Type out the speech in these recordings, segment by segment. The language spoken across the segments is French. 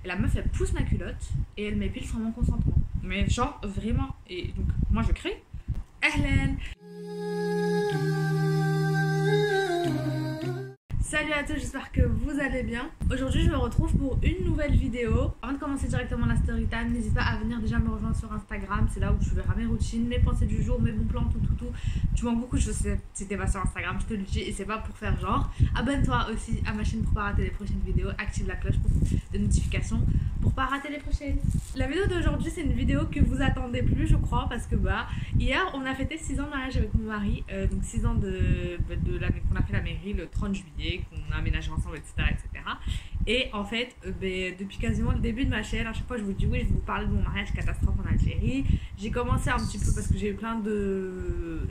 Et la meuf, elle pousse ma culotte et elle m'épile sans mon consentement. Mais genre, vraiment. Et donc, moi, je crie. Ahlan. Salut à tous, j'espère que vous allez bien. Aujourd'hui je me retrouve pour une nouvelle vidéo. Avant de commencer directement la story time, n'hésite pas à venir déjà me rejoindre sur Instagram. C'est là où tu verras mes routines, mes pensées du jour, mes bons plans, tout. Tu manques beaucoup de choses si t'es pas sur Instagram, je te le dis, et c'est pas pour faire genre. Abonne-toi aussi à ma chaîne pour pas rater les prochaines vidéos. Active la cloche de notification pour pas rater les prochaines. La vidéo d'aujourd'hui c'est une vidéo que vous attendez plus je crois, parce que hier on a fêté 6 ans de mariage avec mon mari. Donc 6 ans de l'année qu'on a fait la mairie le 30 juillet, qu'on a aménagé ensemble, etc. Et en fait, depuis quasiment le début de ma chaîne, à chaque fois je vous dis oui, je vais vous parler de mon mariage catastrophe en Algérie. J'ai commencé un petit peu parce que j'ai eu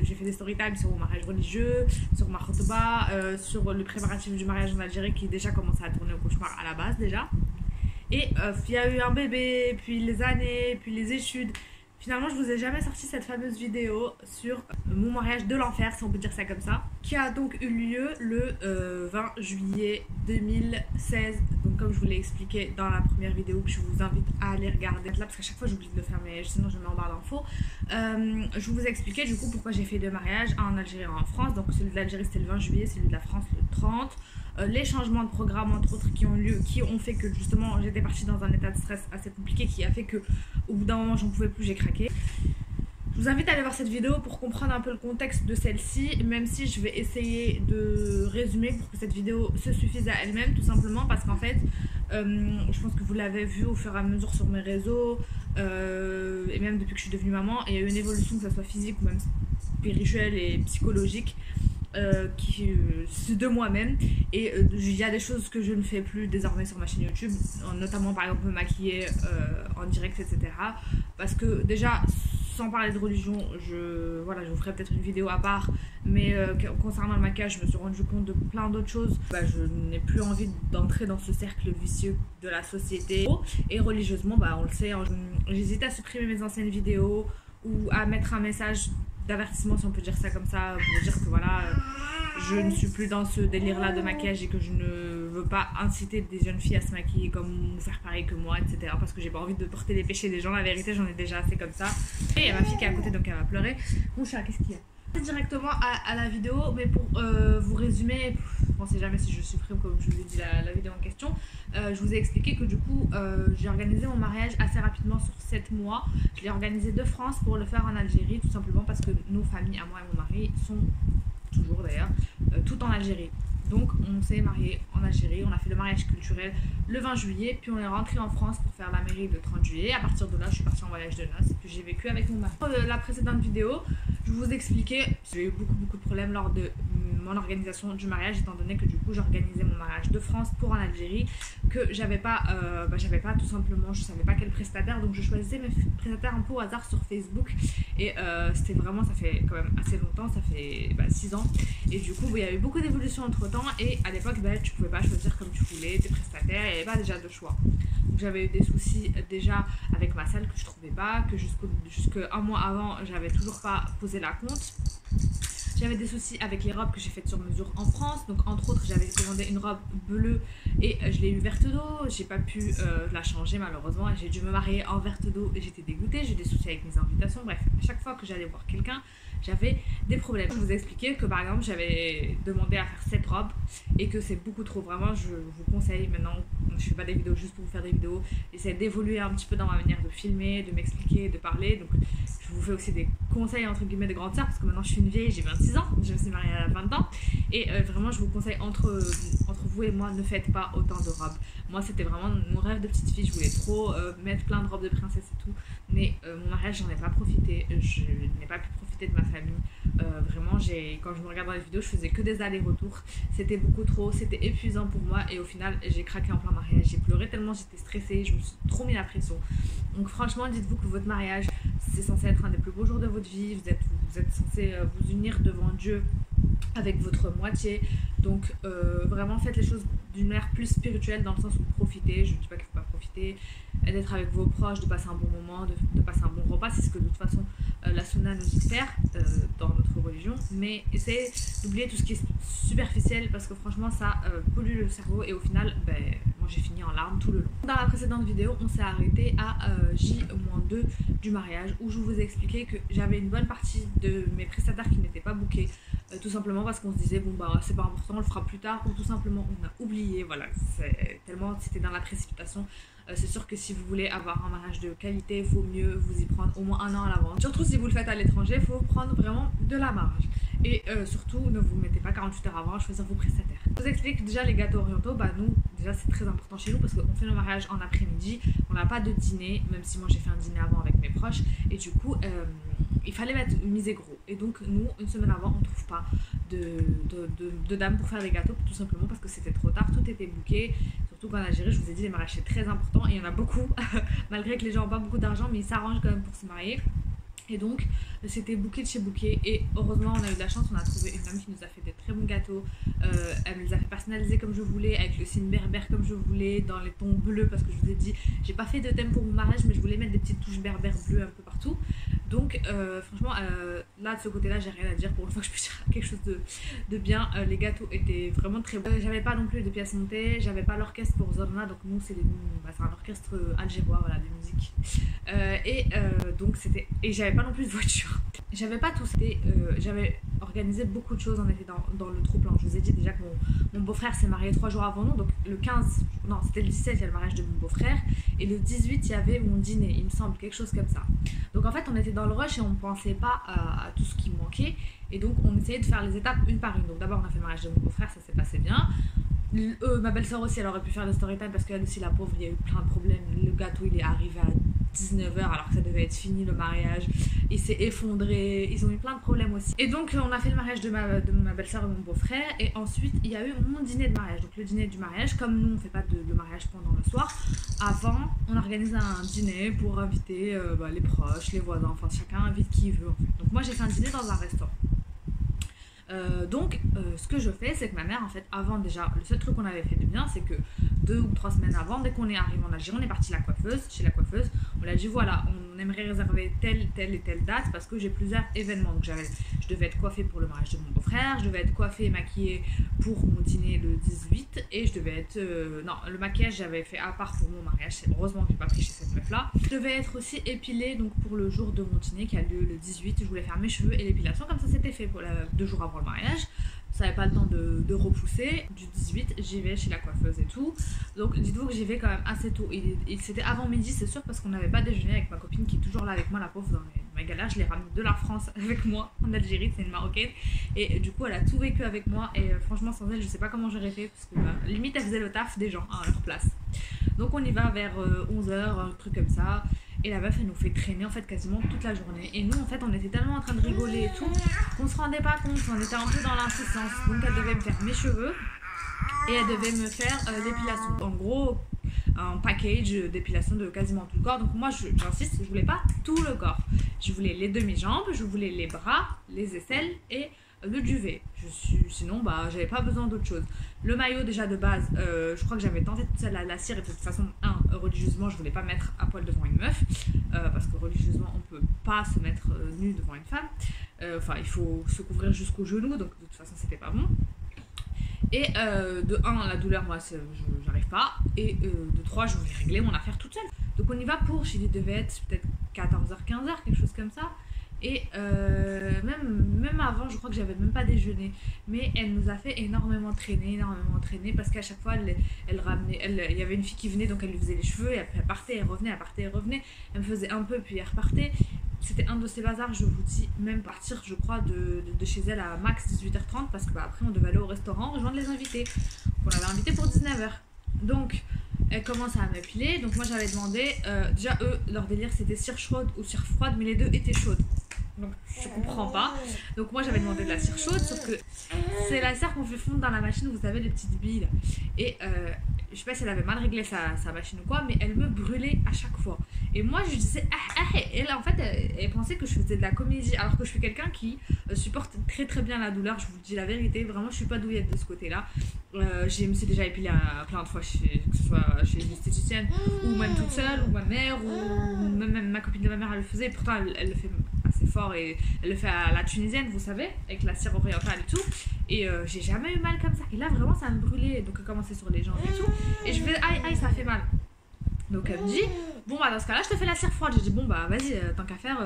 j'ai fait des story time sur mon mariage religieux, sur ma khotba, sur le préparatif du mariage en Algérie qui déjà commençait à tourner au cauchemar à la base déjà. Et il y a eu un bébé, puis les années, puis les études. Finalement, je vous ai jamais sorti cette fameuse vidéo sur mon mariage de l'enfer, si on peut dire ça comme ça, qui a donc eu lieu le 20 juillet 2016. Donc comme je vous l'ai expliqué dans la première vidéo, que je vous invite à aller regarder là, parce qu'à chaque fois j'oublie de le faire, mais sinon je mets en barre d'infos. Je vous ai expliqué du coup pourquoi j'ai fait deux mariages, un en Algérie et un en France. Donc celui de l'Algérie c'était le 20 juillet, celui de la France le 30. Les changements de programme entre autres qui ont fait que justement j'étais partie dans un état de stress assez compliqué, qui a fait que au bout d'un moment j'en pouvais plus, j'ai craqué. Je vous invite à aller voir cette vidéo pour comprendre un peu le contexte de celle-ci, même si je vais essayer de résumer pour que cette vidéo se suffise à elle-même, tout simplement parce qu'en fait je pense que vous l'avez vu au fur et à mesure sur mes réseaux, et même depuis que je suis devenue maman, il y a eu une évolution, que ce soit physique ou même spirituelle et psychologique, de moi-même, et il y a des choses que je ne fais plus désormais sur ma chaîne YouTube, notamment par exemple me maquiller en direct, etc. Parce que déjà, sans parler de religion, je vous ferai peut-être une vidéo à part, mais concernant le maquillage, je me suis rendu compte de plein d'autres choses. Je n'ai plus envie d'entrer dans ce cercle vicieux de la société. Et religieusement, on le sait, j'hésite à supprimer mes anciennes vidéos ou à mettre un message d'avertissement, si on peut dire ça comme ça, pour dire que voilà, je ne suis plus dans ce délire là de maquillage et que je ne veux pas inciter des jeunes filles à se maquiller comme ou faire pareil que moi, etc. Parce que j'ai pas envie de porter les péchés des gens, la vérité j'en ai déjà assez comme ça. Et il y a ma fille qui est à côté, donc elle va pleurer. Mon chat, qu'est-ce qu'il y a? Directement à la vidéo, mais pour vous résumer, on sait jamais si je supprime comme je vous ai dit la vidéo en question. Je vous ai expliqué que du coup j'ai organisé mon mariage assez rapidement sur 7 mois. Je l'ai organisé de France pour le faire en Algérie, tout simplement parce que nos familles, à moi et mon mari, sont toujours d'ailleurs toutes en Algérie. Donc on s'est marié en Algérie, on a fait le mariage culturel le 20 juillet, puis on est rentré en France pour faire la mairie le 30 juillet. À partir de là, je suis partie en voyage de noces et puis j'ai vécu avec mon mari. La précédente vidéo, je vous expliquais, j'ai eu beaucoup de problèmes lors de mon organisation du mariage, étant donné que du coup j'organisais mon mariage de France pour en Algérie, que j'avais pas tout simplement, je savais pas quel prestataire, donc je choisissais mes prestataires un peu au hasard sur Facebook, et c'était vraiment, ça fait quand même assez longtemps, ça fait 6 ans, et du coup il y a eu beaucoup d'évolutions entre temps, et à l'époque tu pouvais pas choisir comme tu voulais tes prestataires, il n'y avait pas déjà de choix. Donc j'avais eu des soucis déjà avec ma salle que je trouvais pas, que jusqu'un mois avant j'avais toujours pas posé la compte. J'avais des soucis avec les robes que j'ai faites sur mesure en France, donc entre autres j'avais commandé une robe bleue et je l'ai eu verte d'eau, j'ai pas pu la changer malheureusement, j'ai dû me marier en verte d'eau et j'étais dégoûtée, j'ai eu des soucis avec mes invitations, bref, à chaque fois que j'allais voir quelqu'un, j'avais des problèmes. Je vous ai expliqué que par exemple j'avais demandé à faire 7 robes et que c'est beaucoup trop, vraiment je vous conseille maintenant, je fais pas des vidéos juste pour vous faire des vidéos, j'essaie d'évoluer un petit peu dans ma manière de filmer, de m'expliquer, de parler, donc je vous fais aussi des conseils entre guillemets de grande sœur parce que maintenant je suis une vieille, j'ai 26 ans, je me suis mariée à 20 ans et vraiment je vous conseille entre vous et moi, ne faites pas autant de robes. Moi c'était vraiment mon rêve de petite fille, je voulais trop mettre plein de robes de princesse et tout, mais mon mariage j'en ai pas profité, je n'ai pas pu profiter de ma famille. Vraiment quand je me regarde dans les vidéos je faisais que des allers-retours, c'était beaucoup trop, c'était épuisant pour moi et au final j'ai craqué en plein mariage, j'ai pleuré tellement j'étais stressée, je me suis trop mis la pression. Donc franchement dites-vous que votre mariage c'est censé être un des plus beaux jours de votre vie, vous êtes censé vous unir devant Dieu avec votre moitié, donc vraiment faites les choses d'une manière plus spirituelle dans le sens où profitez, je ne dis pas qu'il ne faut pas profiter, d'être avec vos proches, de passer un bon moment, de passer un bon repas, c'est ce que de toute façon la sunna nous dit de faire dans notre religion, mais essayez d'oublier tout ce qui est superficiel parce que franchement ça pollue le cerveau et au final moi j'ai fini en larmes tout le long. Dans la précédente vidéo, on s'est arrêté à J-2 du mariage où je vous ai expliqué que j'avais une bonne partie de mes prestataires qui n'étaient pas bookés, tout simplement parce qu'on se disait bon bah c'est pas important, on le fera plus tard, ou tout simplement on a oublié, voilà, tellement c'était dans la précipitation. C'est sûr que si vous voulez avoir un mariage de qualité, il vaut mieux vous y prendre au moins un an à l'avance. Surtout si vous le faites à l'étranger, il faut prendre vraiment de la marge. Et surtout, ne vous mettez pas 48 heures avant à choisir vos prestataires. Je vous explique déjà les gâteaux orientaux, bah nous, déjà c'est très important chez nous parce qu'on fait le mariage en après-midi, on n'a pas de dîner, même si moi j'ai fait un dîner avant avec mes proches, et du coup, il fallait miser gros. Et donc nous, une semaine avant, on ne trouve pas de dames pour faire les gâteaux, tout simplement parce que c'était trop tard, tout était booké. Surtout qu'en Algérie, je vous ai dit, les mariages c'est très important et il y en a beaucoup, malgré que les gens n'ont pas beaucoup d'argent, mais ils s'arrangent quand même pour se marier. Et donc c'était booké de chez booké et heureusement on a eu de la chance, on a trouvé une dame qui nous a fait des très bons gâteaux, elle me les a fait personnaliser comme je voulais, avec le signe berbère comme je voulais, dans les tons bleus parce que je vous ai dit j'ai pas fait de thème pour mon mariage mais je voulais mettre des petites touches berbères bleues un peu partout. Donc franchement là de ce côté là j'ai rien à dire, pour une fois que je peux dire quelque chose de bien. Les gâteaux étaient vraiment très bons, j'avais pas non plus de pièces montées, j'avais pas l'orchestre pour Zorna, donc nous c'est un orchestre algérois, voilà, de musique, donc c'était, et j'avais pas non plus de voiture, j'avais pas tout ça, j'avais organisé beaucoup de choses, on était dans le trop plein. Je vous ai dit déjà que mon beau-frère s'est marié 3 jours avant nous, donc le 15, non c'était le 17 il y a le mariage de mon beau-frère et le 18 il y avait mon dîner, il me semble, quelque chose comme ça. Donc en fait on était dans le rush et on ne pensait pas à tout ce qui manquait et donc on essayait de faire les étapes une par une. Donc d'abord on a fait le mariage de mon beau-frère, ça s'est passé bien. Ma belle-sœur aussi, elle aurait pu faire le story time parce qu'elle aussi, la pauvre, il y a eu plein de problèmes. Le gâteau il est arrivé à 19h alors que ça devait être fini le mariage, il s'est effondré, ils ont eu plein de problèmes aussi. Et donc on a fait le mariage de ma belle-sœur et mon beau-frère et ensuite il y a eu mon dîner de mariage. Donc le dîner du mariage, comme nous on fait pas le mariage pendant le soir, avant on organise un dîner pour inviter les proches, les voisins, enfin chacun invite qui veut en fait. Donc moi j'ai fait un dîner dans un restaurant. Ce que je fais, c'est que ma mère, en fait, avant déjà, le seul truc qu'on avait fait de bien, c'est que 2 ou 3 semaines avant, dès qu'on est arrivé en Algérie, on est parti chez la coiffeuse, on l'a dit voilà, on aimerait réserver telle et telle date parce que j'ai plusieurs événements. Donc je devais être coiffée pour le mariage de mon beau-frère, je devais être coiffée et maquillée pour mon dîner le 18 et je devais être... non, le maquillage j'avais fait à part pour mon mariage, heureusement que j'ai pas pris chez cette meuf là. Je devais être aussi épilée donc pour le jour de mon dîner qui a lieu le 18, je voulais faire mes cheveux et l'épilation comme ça c'était fait pour 2 jours avant le mariage. Ça n'avait pas le temps de repousser. Du 18 j'y vais chez la coiffeuse et tout, donc dites-vous que j'y vais quand même assez tôt et c'était avant midi c'est sûr parce qu'on n'avait pas déjeuné avec ma copine qui est toujours là avec moi, la pauvre, dans mes galères. Je l'ai ramenée de la France avec moi en Algérie, c'est une Marocaine et du coup elle a tout vécu avec moi et franchement sans elle je sais pas comment j'aurais fait parce que limite elle faisait le taf des gens à leur place. Donc on y va vers 11h, un truc comme ça. Et la meuf elle nous fait traîner en fait quasiment toute la journée. Et nous en fait on était tellement en train de rigoler et tout qu'on se rendait pas compte, on était un peu dans l'insistance. Donc elle devait me faire mes cheveux et elle devait me faire l'épilation. En gros un package d'épilation de quasiment tout le corps. Donc moi j'insiste, je voulais pas tout le corps. Je voulais les demi-jambes, je voulais les bras, les aisselles et le duvet. Sinon j'avais pas besoin d'autre chose. Le maillot déjà de base, je crois que j'avais tenté toute seule la cire et de toute façon religieusement je voulais pas mettre à poil devant une meuf parce que religieusement on peut pas se mettre nu devant une femme, il faut se couvrir jusqu'aux genoux, donc de toute façon c'était pas bon. Et de 1 la douleur moi j'arrive pas et de 3 je voulais régler mon affaire toute seule. Donc on y va pour, je devais être peut-être 14h 15h quelque chose comme ça. Et même avant je crois que j'avais même pas déjeuné, mais elle nous a fait énormément traîner parce qu'à chaque fois elle ramenait, il y avait une fille qui venait donc elle lui faisait les cheveux et après elle partait, elle revenait, elle me faisait un peu puis elle repartait. C'était un de ces bazars, je vous dis, même partir je crois de chez elle à max 18h30 parce que après on devait aller au restaurant rejoindre les invités qu'on avait invités pour 19h. Donc elle commence à m'épiler, donc moi j'avais demandé, déjà eux leur délire c'était cire chaude ou cire froide mais les deux étaient chaudes. Donc je comprends pas. Donc moi j'avais demandé de la cire chaude, sauf que c'est la cire qu'on fait fondre dans la machine, vous savez les petites billes là. Et je sais pas si elle avait mal réglé sa machine ou quoi, mais elle me brûlait à chaque fois. Et moi je disais et là en fait elle pensait que je faisais de la comédie alors que je suis quelqu'un qui supporte très très bien la douleur, je vous dis la vérité, vraiment je suis pas douillette de ce côté là. Je me suis déjà épilée plein de fois, que ce soit chez une esthéticienne ou même toute seule, ou ma mère, ou même ma copine de ma mère elle le faisait, pourtant elle le fait assez fort et elle le fait à la tunisienne, vous savez, avec la cire orientale et tout. Et j'ai jamais eu mal comme ça. Et là, vraiment, ça me brûlait. Donc, elle commençait sur les jambes et tout. Et je fais aïe, aïe, ça fait mal. Donc elle me dit, bon bah dans ce cas là je te fais la cire froide. J'ai dit bon bah vas-y, tant qu'à faire,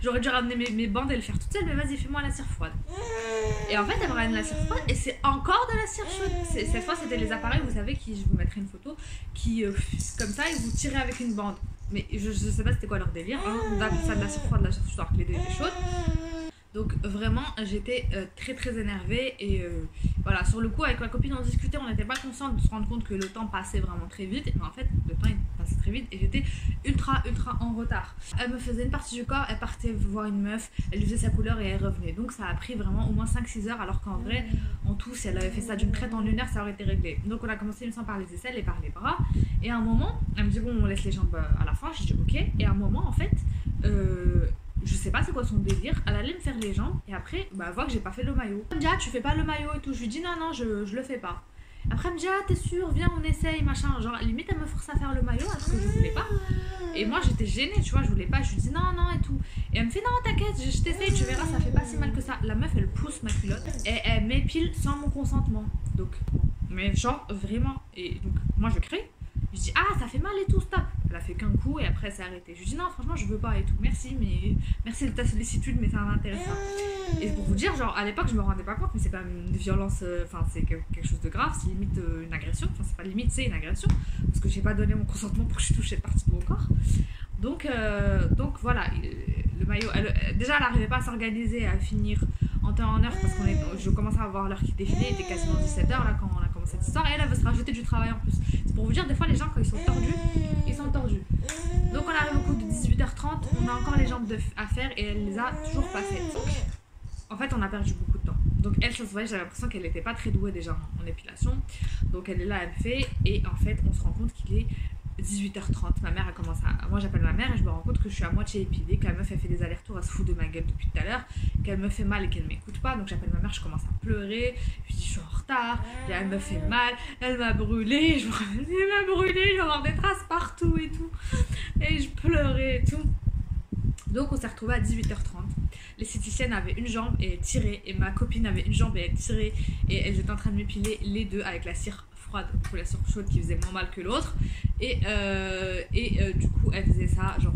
j'aurais dû ramener mes bandes et le faire toute seule, mais vas-y fais-moi la cire froide. Et en fait elle me ramène la cire froide et c'est encore de la cire chaude. Cette fois c'était les appareils, vous savez, qui, je vous mettrai une photo, qui comme ça ils vous tiraient avec une bande. Mais je sais pas c'était quoi leur délire, hein. On appelle ça de la cire froide, la cire chaude, les deux étaient chaudes. Donc vraiment j'étais très très énervée et voilà, sur le coup avec ma copine on discutait, on n'était pas conscient de se rendre compte que le temps passait vraiment très vite, mais en fait le temps il passait très vite et j'étais ultra en retard. Elle me faisait une partie du corps, elle partait voir une meuf, elle lui faisait sa couleur et elle revenait, donc ça a pris vraiment au moins 5-6 heures, alors qu'en vrai en tout si elle avait fait ça d'une traite en 1 heure ça aurait été réglé. Donc on a commencé il me semble par les aisselles et par les bras, et à un moment elle me dit bon on laisse les jambes à la fin, j'ai dit ok, et à un moment en fait je sais pas c'est quoi son délire, elle allait me faire les jambes et après bah elle voit que j'ai pas fait le maillot. Elle me dit ah tu fais pas le maillot et tout, je lui dis non je le fais pas. Après elle me dit ah t'es sûre, viens on essaye machin, genre limite elle me force à faire le maillot alors que je voulais pas. Et moi j'étais gênée tu vois, je voulais pas, je lui dis non et tout. Et elle me fait non t'inquiète, je t'essaye, tu verras ça fait pas si mal que ça. La meuf elle pousse ma culotte et elle m'épile sans mon consentement. Donc mais genre vraiment, et donc moi je crie. Je dis ah ça fait mal et tout, stop. Elle a fait qu'un coup et après elle s'est arrêtée. Je lui dis non franchement je veux pas et tout, merci mais merci de ta sollicitude mais ça m'intéresse pas. Et pour vous dire genre à l'époque je me rendais pas compte mais c'est quand même une violence, enfin c'est quelque chose de grave, c'est limite une agression, enfin c'est pas limite c'est une agression parce que j'ai pas donné mon consentement pour que je touche cette partie de mon corps. Donc voilà, le maillot, déjà elle arrivait pas à s'organiser, à finir en temps en heure parce je commençais à voir l'heure qui défilait, il était quasiment 17h là quand on a commencé cette histoire et elle veut se rajouter du travail en plus. C'est pour vous dire des fois les gens quand ils sont tordus, ils sont tordus. Donc on arrive au coup de 18h30, on a encore les jambes à faire et elle les a toujours pas faites. Donc, en fait on a perdu beaucoup de temps. Donc elle ça se voyait, j'avais l'impression qu'elle était pas très douée déjà en épilation. Donc elle est là, elle fait et en fait on se rend compte qu'il est 18h30, ma mère elle commence à... Moi j'appelle ma mère et je me rends compte que je suis à moitié épilée, que la meuf elle fait des allers-retours, elle se fout de ma gueule depuis tout à l'heure, qu'elle me fait mal et qu'elle m'écoute pas, donc j'appelle ma mère, je commence à pleurer, je dis je suis en retard, et elle me fait mal, elle m'a brûlée, je me rappelle, elle m'a brûlée, je vais avoir des traces partout et tout, et je pleurais et tout. Donc on s'est retrouvés à 18h30. L'esthéticienne avait une jambe et elle tirait, et ma copine avait une jambe et elle tirait, et elles étaient en train de m'épiler les deux avec la cire froide pour la cire chaude qui faisait moins mal que l'autre. Et du coup elle faisait ça genre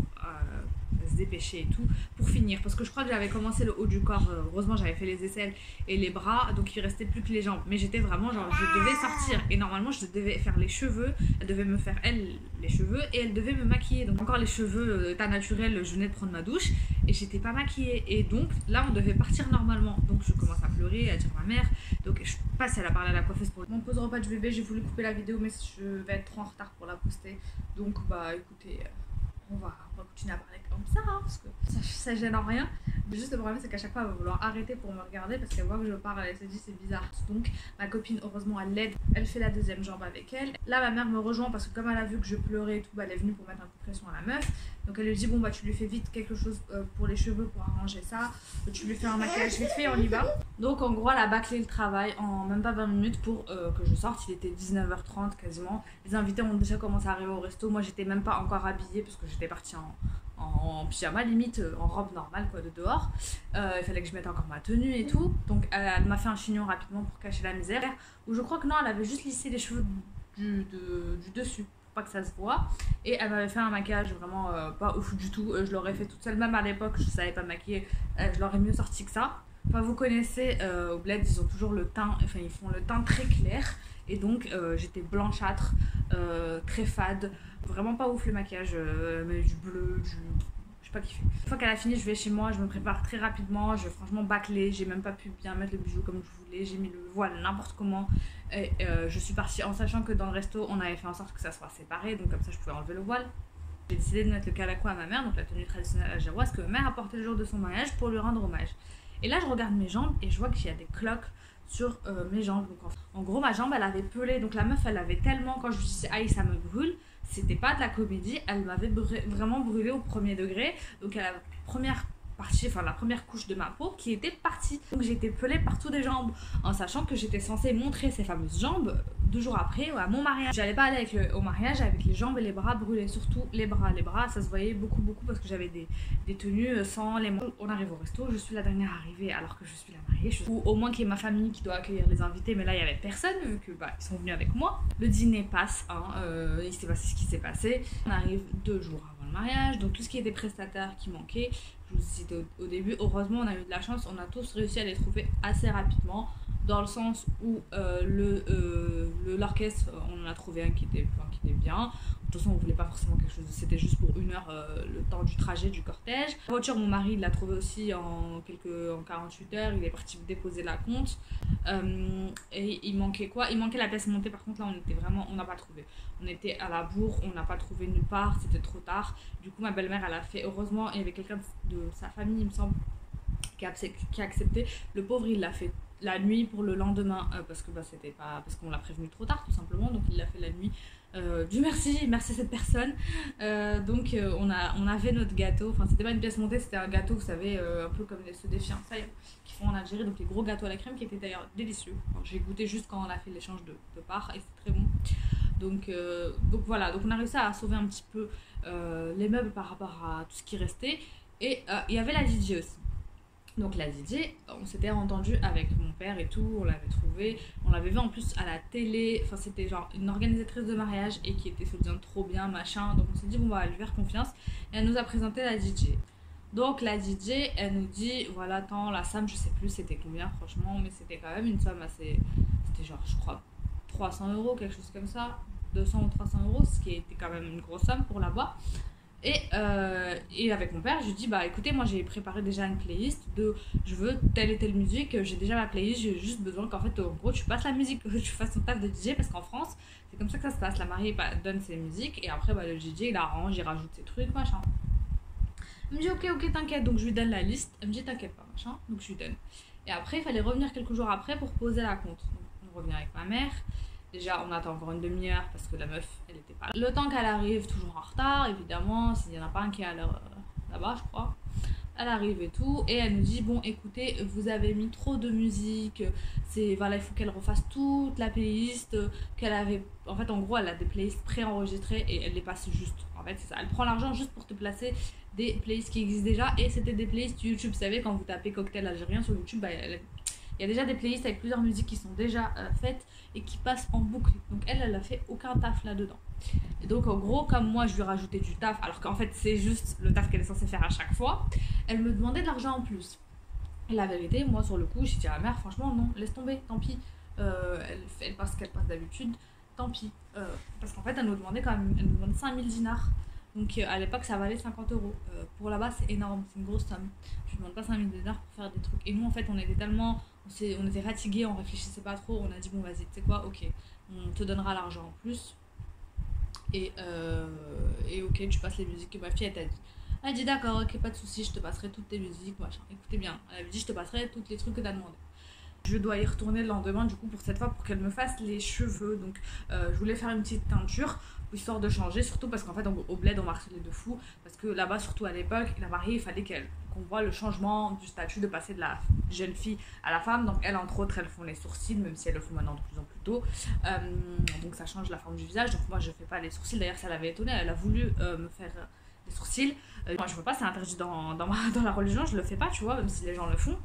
se dépêcher et tout pour finir parce que je crois que j'avais commencé le haut du corps, heureusement j'avais fait les aisselles et les bras donc il restait plus que les jambes, mais j'étais vraiment genre je devais sortir et normalement je devais faire les cheveux, elle devait me faire elle les cheveux et elle devait me maquiller, donc encore les cheveux état naturel, je venais de prendre ma douche et j'étais pas maquillée et donc là on devait partir normalement, donc je commence à pleurer, à dire à ma mère, donc je passe, elle a parlé à la coiffeuse pour mon pause repas du bébé, j'ai voulu couper la vidéo mais je vais être trop en retard pour la poster, donc bah écoutez on va continuer à parler comme ça hein, parce que ça gêne en rien. Juste le problème c'est qu'à chaque fois elle va vouloir arrêter pour me regarder parce qu'elle voit que je parle, elle se dit c'est bizarre. Donc ma copine heureusement elle l'aide, elle fait la deuxième jambe avec elle. Là ma mère me rejoint parce que comme elle a vu que je pleurais et tout, bah, elle est venue pour mettre un coup de pression à la meuf. Donc elle lui dit bon bah tu lui fais vite quelque chose pour les cheveux pour arranger ça, tu lui fais un maquillage vite fait, on y va. Donc en gros elle a bâclé le travail en même pas 20 minutes pour que je sorte, il était 19h30 quasiment. Les invités ont déjà commencé à arriver au resto, moi j'étais même pas encore habillée parce que j'étais partie en pyjama limite, en robe normale quoi de dehors. Il fallait que je mette encore ma tenue et tout, donc elle m'a fait un chignon rapidement pour cacher la misère, ou je crois que non elle avait juste lissé les cheveux du dessus pas que ça se voit, et elle m'avait fait un maquillage vraiment pas ouf du tout, je l'aurais fait toute seule, même à l'époque je savais pas maquiller, je l'aurais mieux sorti que ça. Enfin vous connaissez au bled ils ont toujours le teint, enfin ils font le teint très clair et donc j'étais blanchâtre, très fade, vraiment pas ouf le maquillage, mais du bleu, j'ai pas kiffé. Une fois qu'elle a fini je vais chez moi, je me prépare très rapidement, je vais franchement bâcler, j'ai même pas pu bien mettre le bijou comme je voulais, j'ai mis le voile n'importe comment et je suis partie en sachant que dans le resto on avait fait en sorte que ça soit séparé, donc comme ça je pouvais enlever le voile. J'ai décidé de mettre le calaco à ma mère, donc la tenue traditionnelle algéroise que ma mère a porté le jour de son mariage pour lui rendre hommage. Et là je regarde mes jambes et je vois qu'il y a des cloques sur mes jambes. Donc en gros ma jambe elle avait pelé, donc la meuf elle avait tellement, quand je lui disais aïe ça me brûle, c'était pas de la comédie, elle m'avait vraiment brûlé au premier degré. Donc à la première partie, enfin la première couche de ma peau qui était partie. Donc j'étais pelée partout des jambes, en sachant que j'étais censée montrer ces fameuses jambes 2 jours après à mon mariage. J'allais pas aller au mariage avec les jambes et les bras brûlés, surtout les bras. Les bras, ça se voyait beaucoup parce que j'avais des tenues sans les manches. On arrive au resto, je suis la dernière arrivée alors que je suis la mariée. Ou au moins qu'il y ait ma famille qui doit accueillir les invités, mais là il y avait personne vu que ils sont venus avec moi. Le dîner passe, hein, il s'est passé ce qui s'est passé. On arrive 2 jours avant le mariage, donc tout ce qui était prestataire qui manquait, je vous citais au début, heureusement on a eu de la chance, on a tous réussi à les trouver assez rapidement, dans le sens où l'orchestre, on en a trouvé un qui était bien. De toute façon on voulait pas forcément quelque chose, c'était juste pour 1 heure le temps du trajet du cortège. La voiture, mon mari l'a trouvé aussi en 48 heures, il est parti déposer la compte. Et il manquait quoi? Il manquait la pièce montée, par contre là on n'a pas trouvé. On était à la bourre, on n'a pas trouvé nulle part, c'était trop tard. Du coup ma belle-mère elle a fait, heureusement il y avait quelqu'un de sa famille il me semble qui a accepté. Le pauvre il l'a fait la nuit pour le lendemain parce que c'était pas, parce qu'on l'a prévenu trop tard tout simplement, donc il l'a fait la nuit. Dieu merci à cette personne. Donc on avait notre gâteau, enfin c'était pas une pièce montée, c'était un gâteau, vous savez, un peu comme ceux des fiançailles qui font en Algérie, donc les gros gâteaux à la crème qui étaient d'ailleurs délicieux. J'ai goûté juste quand on a fait l'échange de parts et c'était très bon. Donc voilà, donc on a réussi à sauver un petit peu les meubles par rapport à tout ce qui restait. Et il y avait la DJ aussi. Donc la DJ, on s'était entendu avec mon père et tout, on l'avait trouvé, on l'avait vu en plus à la télé, enfin c'était genre une organisatrice de mariage et qui était soi-disant trop bien, machin, donc on s'est dit bon on va lui faire confiance et elle nous a présenté la DJ. Donc la DJ, elle nous dit voilà attends la somme, je sais plus c'était combien franchement, mais c'était quand même une somme assez, c'était genre je crois 300 €, quelque chose comme ça, 200 ou 300 €, ce qui était quand même une grosse somme pour là-bas. Et avec mon père, je lui dis bah écoutez, moi j'ai préparé déjà une playlist de je veux telle et telle musique, j'ai déjà ma playlist, j'ai juste besoin qu'en fait en gros tu passes la musique, que tu fasses ton taf de DJ, parce qu'en France c'est comme ça que ça se passe, la mariée donne ses musiques et après le DJ il arrange, il rajoute ses trucs machin. Elle me dit ok t'inquiète, donc je lui donne la liste, elle me dit t'inquiète pas machin, donc je lui donne. Et après il fallait revenir quelques jours après pour poser la compte, donc on revient avec ma mère. Déjà, on attend encore une demi-heure parce que la meuf, elle était pas là. Le temps qu'elle arrive, toujours en retard, évidemment, s'il n'y en a pas un qui est à l'heure là-bas, je crois. Elle arrive et tout, et elle nous dit bon, écoutez, vous avez mis trop de musique, voilà, il faut qu'elle refasse toute la playlist qu'elle avait. En fait, en gros, elle a des playlists préenregistrées et elle les passe juste. En fait, c'est ça. Elle prend l'argent juste pour te placer des playlists qui existent déjà, et c'était des playlists YouTube. Vous savez, quand vous tapez cocktail algérien sur YouTube, il y a déjà des playlists avec plusieurs musiques qui sont déjà faites et qui passent en boucle. Donc elle a fait aucun taf là-dedans. Et donc en gros, comme moi je lui rajoutais du taf, alors qu'en fait c'est juste le taf qu'elle est censée faire à chaque fois, elle me demandait de l'argent en plus. Et la vérité, moi sur le coup, j'ai dit à la mère, franchement non, laisse tomber, tant pis. Elle passe ce qu'elle passe d'habitude, tant pis. Parce qu'en fait elle nous demandait quand même, elle nous demande 5000 dinars. Donc à l'époque ça valait 50 €. Pour là-bas c'est énorme, c'est une grosse somme. Je ne demande pas 5000 dinars pour faire des trucs. Et nous en fait on était tellement, on était fatigués, on réfléchissait pas trop, on a dit bon vas-y, tu sais quoi, ok, on te donnera l'argent en plus. Et ok, tu passes les musiques que ma fille elle t'a dit. Elle a dit d'accord, ok, pas de soucis, je te passerai toutes tes musiques, machin. Écoutez bien, elle avait dit je te passerai tous les trucs que t'as demandé. Je dois y retourner le lendemain du coup pour cette fois pour qu'elle me fasse les cheveux. Donc je voulais faire une petite teinture histoire de changer, surtout parce qu'en fait au bled on marchait de fou, parce que là-bas surtout à l'époque la mariée il fallait qu'on voit le changement du statut de passer de la jeune fille à la femme. Donc elle entre autres elles font les sourcils, même si elles le font maintenant de plus en plus tôt, donc ça change la forme du visage. Donc moi je fais pas les sourcils, d'ailleurs ça l'avait étonnée, elle a voulu me faire des sourcils. Moi je veux pas, c'est interdit dans la religion, je le fais pas tu vois, même si les gens le font.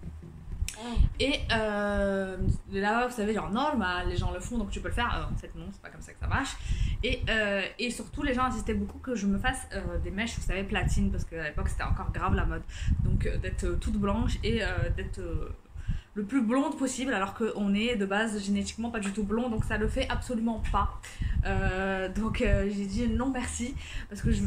Et là, vous savez, genre normal, les gens le font donc tu peux le faire. En fait, non, c'est pas comme ça que ça marche. Et surtout, les gens insistaient beaucoup que je me fasse des mèches, vous savez, platine, parce qu'à l'époque c'était encore grave la mode. Donc d'être toute blanche et d'être le plus blonde possible, alors qu'on est de base génétiquement pas du tout blond, donc ça le fait absolument pas. Donc j'ai dit non merci, parce que je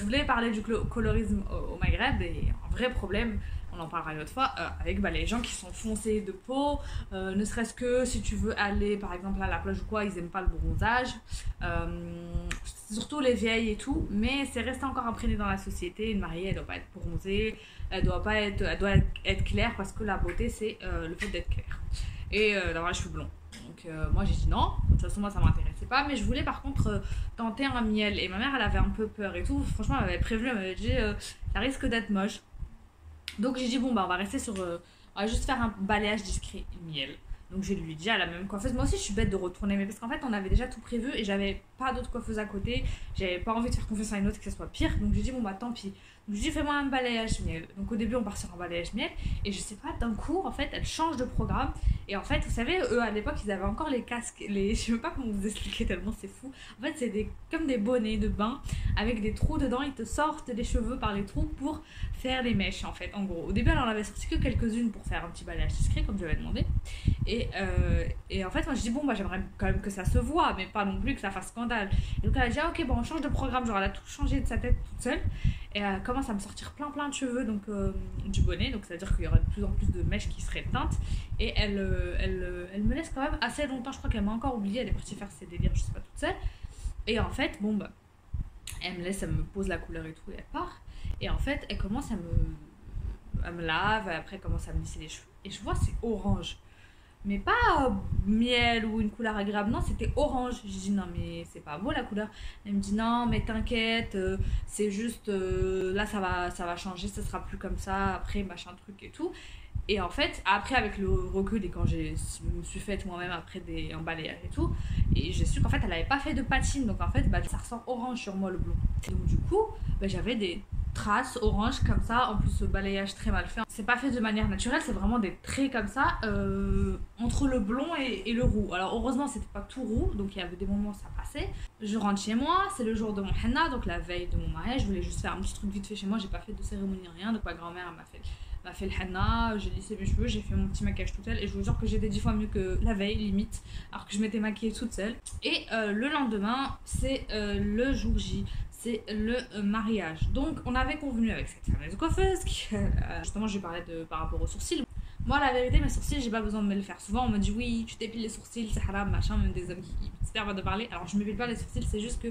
voulais parler du colorisme au Maghreb, et un vrai problème. On en parlera une autre fois, avec les gens qui sont foncés de peau, ne serait-ce que si tu veux aller par exemple à la plage ou quoi, ils aiment pas le bronzage, surtout les vieilles et tout, mais c'est resté encore imprégné dans la société. Une mariée elle doit pas être bronzée, elle doit être claire, parce que la beauté c'est le fait d'être claire et d'avoir les cheveux blonds. Donc moi j'ai dit non, de toute façon moi ça m'intéressait pas, mais je voulais par contre tenter un miel, et ma mère elle avait un peu peur et tout, franchement elle m'avait prévenu, elle m'avait dit ça risque d'être moche. Donc j'ai dit bon bah on va rester sur, on va juste faire un balayage discret miel. Donc je lui ai dit à la même coiffeuse. Moi aussi je suis bête de retourner, mais parce qu'en fait on avait déjà tout prévu et j'avais pas d'autres coiffeuses à côté. J'avais pas envie de faire confiance à une autre que ce soit pire. Donc j'ai dit bon bah tant pis. Donc je lui ai dit fais-moi un balayage miel. Donc au début on part sur un balayage miel et je sais pas, d'un coup en fait elle change de programme. Et en fait vous savez eux à l'époque ils avaient encore les casques, les je sais pas comment vous expliquer tellement c'est fou. En fait c'est comme des bonnets de bain avec des trous dedans, ils te sortent les cheveux par les trous pour faire les mèches en fait en gros. Au début elle en avait sorti que quelques-unes pour faire un petit balayage discret comme j'avais demandé. Et en fait, moi je dis bon, bah j'aimerais quand même que ça se voit, mais pas non plus que ça fasse scandale. Et donc elle a dit ah, ok, bon, on change de programme. Genre elle a tout changé de sa tête toute seule. Et elle commence à me sortir plein de cheveux donc, du bonnet. Donc ça veut dire qu'il y aurait de plus en plus de mèches qui seraient teintes. Et elle me laisse quand même assez longtemps. Je crois qu'elle m'a encore oublié. Elle est partie faire ses délires, je sais pas, toute seule. Et en fait, bon, bah elle me laisse, elle me pose la couleur et tout, et elle part. Et en fait, elle commence à me lave. Après, elle commence à me lisser les cheveux. Et je vois, c'est orange. Mais pas miel ou une couleur agréable, non, c'était orange. Je dis non, mais c'est pas beau la couleur. Elle me dit non, mais t'inquiète, c'est juste là ça va changer, ça sera plus comme ça après, machin truc et tout. Et en fait, après, avec le recul et quand je me suis faite moi-même après un balayage et tout, et j'ai su qu'en fait elle avait pas fait de patine, donc en fait bah, ça ressort orange sur moi le blond. Et donc du coup, bah, j'avais des traces orange comme ça, en plus ce balayage très mal fait. C'est pas fait de manière naturelle, c'est vraiment des traits comme ça entre le blond et le roux. Alors heureusement c'était pas tout roux, donc il y avait des moments où ça passait. Je rentre chez moi, c'est le jour de mon henna, donc la veille de mon mariage, je voulais juste faire un petit truc vite fait chez moi, j'ai pas fait de cérémonie rien, donc ma grand-mère m'a fait le henna, j'ai lissé mes cheveux, j'ai fait mon petit maquillage toute seule et je vous jure que j'étais 10 fois mieux que la veille limite, alors que je m'étais maquillée toute seule. Et le lendemain, c'est le jour J, c'est le mariage. Donc on avait convenu avec cette fameuse coiffeuse qui, justement je lui parlais par rapport aux sourcils. Moi la vérité mes sourcils j'ai pas besoin de me le faire. Souvent on me dit oui tu t'épiles les sourcils c'est haram machin, même des hommes qui se permettent de parler. Alors je m'épile pas les sourcils, c'est juste que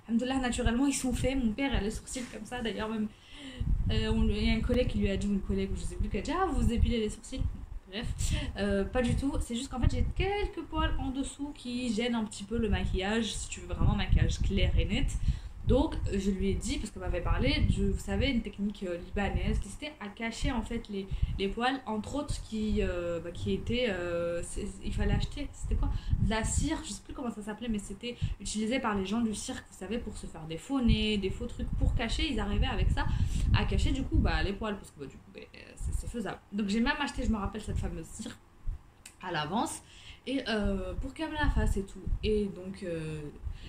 alhamdoulilah naturellement ils sont faits. Mon père a les sourcils comme ça d'ailleurs même. Il y a un collègue qui lui a dit, ou une collègue, ou je sais plus, qui a dit ah vous épilez les sourcils. Bref, pas du tout. C'est juste qu'en fait j'ai quelques poils en dessous qui gênent un petit peu le maquillage. Si tu veux vraiment un maquillage clair et net. Donc je lui ai dit, parce qu'elle m'avait parlé de, vous savez, une technique libanaise qui c'était à cacher en fait les poils, entre autres qui étaient, il fallait acheter, c'était quoi, de la cire, je sais plus comment ça s'appelait, mais c'était utilisé par les gens du cirque, vous savez, pour se faire des faux nez, des faux trucs pour cacher, ils arrivaient avec ça à cacher du coup les poils, parce que du coup c'est faisable. Donc j'ai même acheté, je me rappelle, cette fameuse cire à l'avance, et pour qu'elle me la fasse et tout. Et donc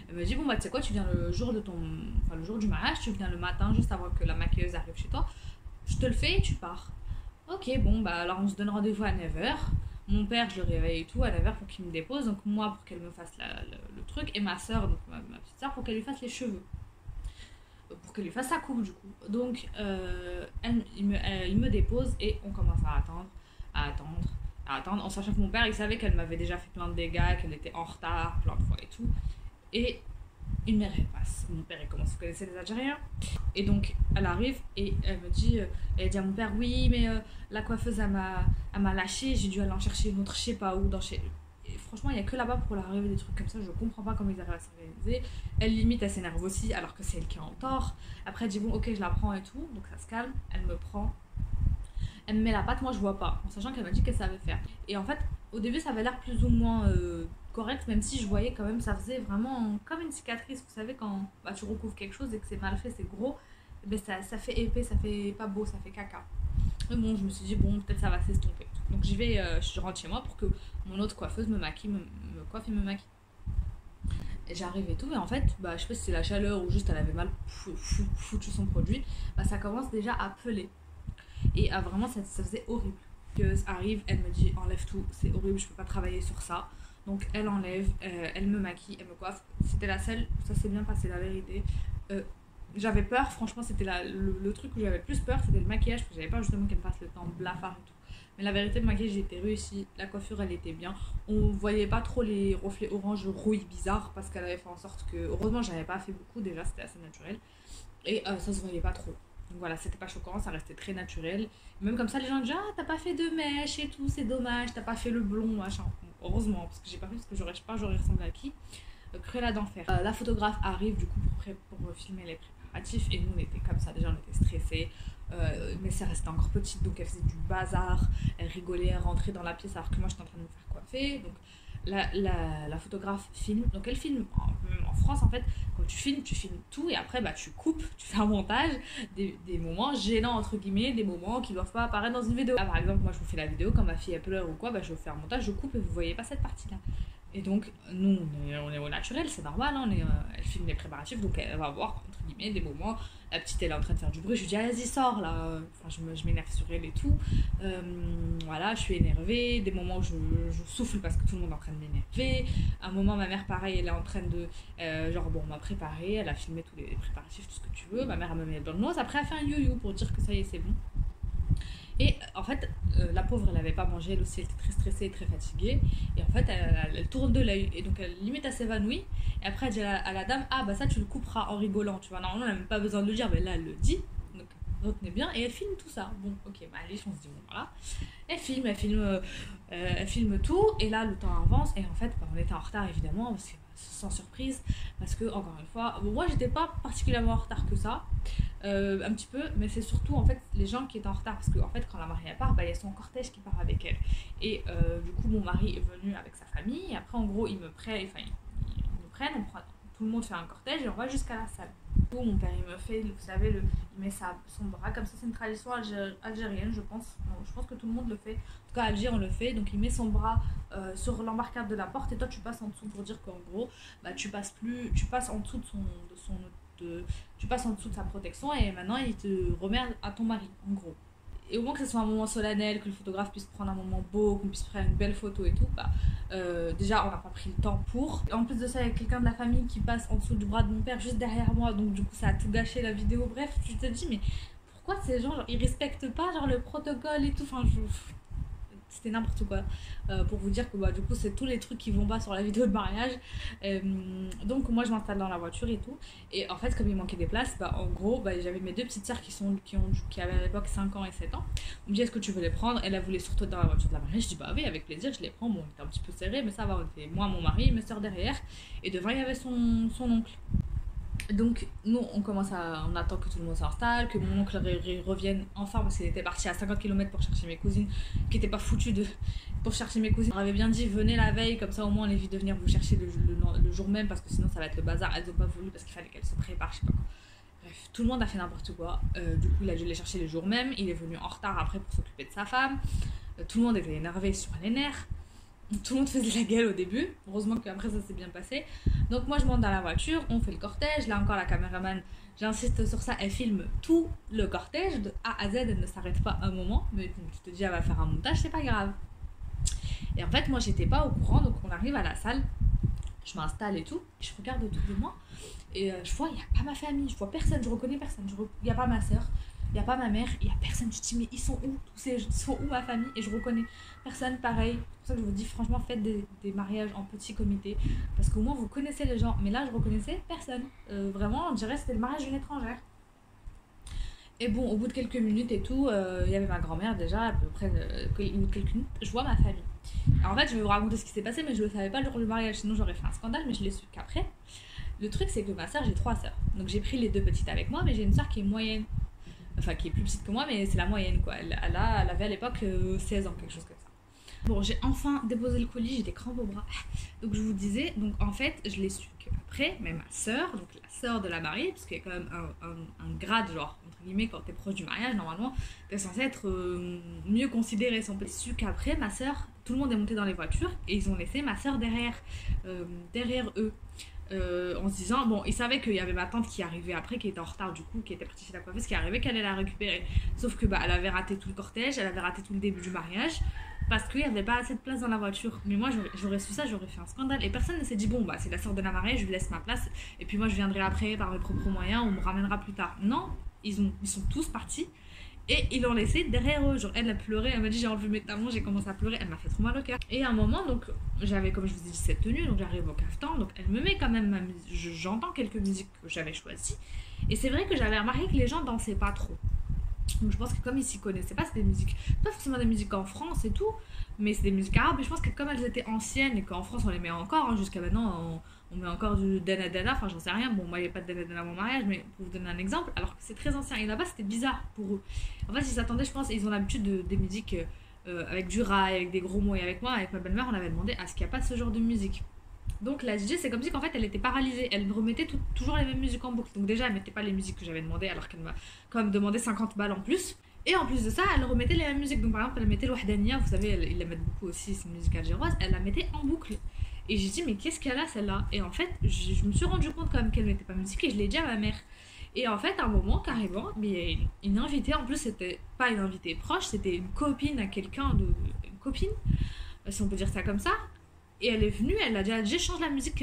elle me dit bon bah tu sais quoi, tu viens le jour de le jour du mariage, tu viens le matin juste avant que la maquilleuse arrive chez toi, je te le fais et tu pars. Ok, bon bah alors on se donne rendez-vous à 9h. Mon père je le réveille et tout à 9h pour qu'il me dépose, donc moi pour qu'elle me fasse le truc, et ma soeur, donc ma petite soeur, pour qu'elle lui fasse les cheveux, pour qu'elle lui fasse sa coupe du coup. Donc il me dépose et on commence à attendre, en sachant que mon père il savait qu'elle m'avait déjà fait plein de dégâts, qu'elle était en retard plein de fois et tout. Et une mère elle passe, mon père il commence, vous connaissez les Algériens, et donc elle arrive et elle me dit, elle dit à mon père oui mais la coiffeuse elle m'a lâché, j'ai dû aller en chercher une autre je sais pas où et franchement il n'y a que là-bas pour leur arriver des trucs comme ça, je comprends pas comment ils arrivent à s'organiser. Elle limite elle s'énerve aussi alors que c'est elle qui est en tort. Après elle dit bon ok je la prends et tout, donc ça se calme, elle me prend, elle me met la pâte, moi je vois pas, en sachant qu'elle m'a dit qu'elle savait faire. Et en fait au début ça avait l'air plus ou moins correct, même si je voyais quand même ça faisait vraiment comme une cicatrice, vous savez quand tu recouvres quelque chose et que c'est mal fait, c'est gros, ben ça fait épais, ça fait pas beau, ça fait caca. Mais bon je me suis dit bon peut-être ça va s'estomper, donc je rentre chez moi pour que mon autre coiffeuse me maquille, me coiffe et me maquille. Et j'arrive et tout, et en fait je sais pas si c'est la chaleur ou juste elle avait mal foutu son produit, ça commence déjà à peler et vraiment ça faisait horrible. Arrive, elle me dit enlève tout, c'est horrible, je peux pas travailler sur ça. Donc elle enlève, elle me maquille, elle me coiffe. C'était la seule, ça s'est bien passé la vérité. J'avais peur, franchement c'était le truc où j'avais plus peur, c'était le maquillage, parce que j'avais peur justement qu'elle me fasse le temps blafard et tout. Mais la vérité, le maquillage était réussi, la coiffure elle était bien. On voyait pas trop les reflets orange rouille bizarre parce qu'elle avait fait en sorte que, heureusement j'avais pas fait beaucoup déjà, c'était assez naturel. Et ça se voyait pas trop. Donc voilà, c'était pas choquant, ça restait très naturel. Même comme ça, les gens disent ah, t'as pas fait de mèche et tout, c'est dommage, t'as pas fait le blond, machin. Heureusement, parce que j'ai pas fait, parce que j'aurais ressemblé à qui. Cruella d'enfer. La photographe arrive du coup pour filmer les préparatifs et nous on était comme ça, déjà on était stressés. Mais ça restait encore petite donc elle faisait du bazar, elle rigolait, elle rentrait dans la pièce alors que moi j'étais en train de me faire coiffer. Donc la photographe filme, donc elle filme en France en fait. Quand tu filmes tout et après bah, tu coupes, tu fais un montage des moments gênants entre guillemets, des moments qui doivent pas apparaître dans une vidéo. Là, par exemple, moi je vous fais la vidéo, quand ma fille elle pleure ou quoi, bah, je vais faire un montage, je coupe et vous voyez pas cette partie là. Et donc nous on est au naturel, c'est normal, hein, elle filme les préparatifs donc elle va voir entre guillemets des moments. La petite elle est en train de faire du bruit, je lui dis vas-y sors là, enfin je m'énerve sur elle et tout. Voilà, je suis énervée, des moments où je souffle parce que tout le monde est en train de m'énerver. À un moment ma mère pareil, elle est en train de genre bon on m'a préparé, elle a filmé tous les préparatifs, tout ce que tu veux, ma mère elle me met dans le nose, après elle fait un yo-yo pour dire que ça y est c'est bon. Et en fait, la pauvre, elle n'avait pas mangé, elle aussi, elle était très stressée et très fatiguée. Et en fait, elle tourne de l'œil. Et donc, limite, elle s'évanouit. Et après, elle dit à la dame, ah bah ça, tu le couperas en rigolant. Tu vois, normalement, elle n'a même pas besoin de le dire, mais là, elle le dit. Donc, retenez bien. Et elle filme tout ça. Bon, ok, bah allez, on se dit, bon, voilà. Elle filme tout. Et là, le temps avance. Et en fait, bah, on était en retard, évidemment, parce que, sans surprise. Parce que, encore une fois, bon, moi, j'étais pas particulièrement en retard que ça. Un petit peu, mais c'est surtout en fait les gens qui étaient en retard parce que en fait quand la mariée part, bah, il y a son cortège qui part avec elle et du coup mon mari est venu avec sa famille et après en gros ils me prennent, tout le monde fait un cortège et on va jusqu'à la salle. Du coup mon père il me fait, vous savez, il met son bras comme ça, c'est une tradition algérienne je pense. Non, je pense que tout le monde le fait, en tout cas à Alger on le fait, donc il met son bras sur l'embarcade de la porte et toi tu passes en dessous pour dire qu'en gros bah, tu passes en dessous tu passes en dessous de sa protection et maintenant il te remet à ton mari en gros. Et au moins que ce soit un moment solennel, que le photographe puisse prendre un moment beau, qu'on puisse prendre une belle photo et tout, bah, déjà on n'a pas pris le temps pour. En plus de ça, il y a quelqu'un de la famille qui passe en dessous du bras de mon père juste derrière moi, donc du coup ça a tout gâché la vidéo. Bref, tu te dis mais pourquoi ces gens genre, ils respectent pas genre le protocole et tout, enfin c'était n'importe quoi. Pour vous dire que bah, du coup c'est tous les trucs qui vont pas sur la vidéo de mariage. Donc moi je m'installe dans la voiture et tout et en fait comme il manquait des places, bah, en gros bah, j'avais mes deux petites sœurs qui avaient à l'époque 5 ans et 7 ans. On me dit est-ce que tu veux les prendre, elle voulait surtout dans la voiture de la mariée. Je dis bah oui avec plaisir je les prends. Bon on était un petit peu serré mais ça va, on était moi, mon mari, mes sœurs derrière et devant il y avait son oncle. Donc nous on attend que tout le monde s'installe, que mon oncle revienne enfin parce qu'il était parti à 50 km pour chercher mes cousines, qui n'étaient pas foutus pour chercher mes cousines. On avait bien dit venez la veille, comme ça au moins on évite de venir vous chercher le jour même parce que sinon ça va être le bazar. Elles n'ont pas voulu parce qu'il fallait qu'elles se préparent, je sais pas quoi. Bref, tout le monde a fait n'importe quoi. Du coup il a dû les chercher le jour même, il est venu en retard après pour s'occuper de sa femme. Tout le monde était énervé sur les nerfs. Tout le monde faisait la gueule au début, heureusement qu'après ça s'est bien passé. Donc moi je monte dans la voiture, on fait le cortège, là encore la caméraman, j'insiste sur ça, elle filme tout le cortège de A à Z, elle ne s'arrête pas un moment, mais tu te dis elle va faire un montage, c'est pas grave. Et en fait moi j'étais pas au courant, donc on arrive à la salle, je m'installe et tout, je regarde autour de moi et je vois il n'y a pas ma famille, je vois personne, je reconnais personne, il n'y a pas ma soeur. Il n'y a pas ma mère, il n'y a personne. Je me dis mais ils sont où ils sont où ma famille? Et je reconnais personne pareil. C'est pour ça que je vous dis franchement faites des mariages en petit comité parce qu'au moins vous connaissez les gens. Mais là je reconnaissais personne. Vraiment on dirait que c'était le mariage d'une étrangère. Et bon au bout de quelques minutes et tout, il y avait ma grand-mère déjà à peu près au bout de quelques minutes, je vois ma famille. Alors en fait je vais vous raconter ce qui s'est passé mais je le savais pas le jour du mariage sinon j'aurais fait un scandale mais je l'ai su qu'après. Le truc c'est que ma soeur, j'ai 3 sœurs. Donc j'ai pris les 2 petites avec moi mais j'ai une soeur qui est moyenne. Enfin qui est plus petite que moi mais c'est la moyenne quoi, elle avait à l'époque 16 ans, quelque chose comme ça. Bon j'ai enfin déposé le colis, j'ai des crampes au bras. Donc je vous disais, donc en fait je l'ai su qu'après, mais ma soeur, donc la soeur de la mariée, parce qu'il y a quand même un grade genre, entre guillemets quand t'es proche du mariage, normalement t'es censé être mieux considéré. J'ai su qu'après ma soeur, tout le monde est monté dans les voitures et ils ont laissé ma soeur derrière eux. En se disant, bon, ils savaient qu'il y avait ma tante qui arrivait après, qui était en retard du coup, qui était partie chez la coiffeuse, qui arrivait, qu'elle allait la récupérer. Sauf que bah, elle avait raté tout le cortège, elle avait raté tout le début du mariage, parce qu'il n'y avait pas assez de place dans la voiture. Mais moi, j'aurais su ça, j'aurais fait un scandale. Et personne ne s'est dit, bon, bah c'est la soeur de la mariée, je lui laisse ma place, et puis moi je viendrai après par mes propres moyens, on me ramènera plus tard. Non, ils sont tous partis. Et ils l'ont laissé derrière eux, genre elle a pleuré, elle m'a dit j'ai enlevé mes talons, j'ai commencé à pleurer, elle m'a fait trop mal au cœur. Et à un moment donc j'avais comme je vous ai dit cette tenue, donc j'arrive au cafetan, donc elle me met quand même ma musique, j'entends quelques musiques que j'avais choisies. Et c'est vrai que j'avais remarqué que les gens dansaient pas trop. Donc je pense que comme ils s'y connaissaient pas, c'est des musiques, pas forcément des musiques en France et tout, mais c'est des musiques arabes. Et je pense que comme elles étaient anciennes et qu'en France on les met encore, hein, jusqu'à maintenant on met encore du Dana Dana, enfin j'en sais rien, bon moi il n'y a pas de Dana Dana à mon mariage, mais pour vous donner un exemple, alors que c'est très ancien, et là-bas c'était bizarre pour eux. En fait ils s'attendaient, je pense, ils ont l'habitude des musiques avec du rail, avec des gros mots, et avec moi, avec ma belle-mère, on avait demandé à ce qu'il n'y a pas ce genre de musique. Donc la DJ, c'est comme si qu'en fait elle était paralysée, elle remettait toujours les mêmes musiques en boucle. Donc déjà elle mettait pas les musiques que j'avais demandé alors qu'elle m'a quand même demandé 50 balles en plus. Et en plus de ça, elle remettait les mêmes musiques. Donc par exemple, elle mettait l'Wahdania, vous savez, ils la mettent beaucoup aussi, c'est une musique algéroise, elle la mettait en boucle. Et j'ai dit, mais qu'est-ce qu'elle a celle-là? Et en fait, je me suis rendu compte quand même qu'elle mettait pas de musique et je l'ai dit à ma mère. Et en fait, à un moment, carrément, mais il y a une invitée, en plus, c'était pas une invitée proche, c'était une copine à quelqu'un de. Une copine, si on peut dire ça comme ça. Et elle est venue, elle a dit, ah, j'échange la musique,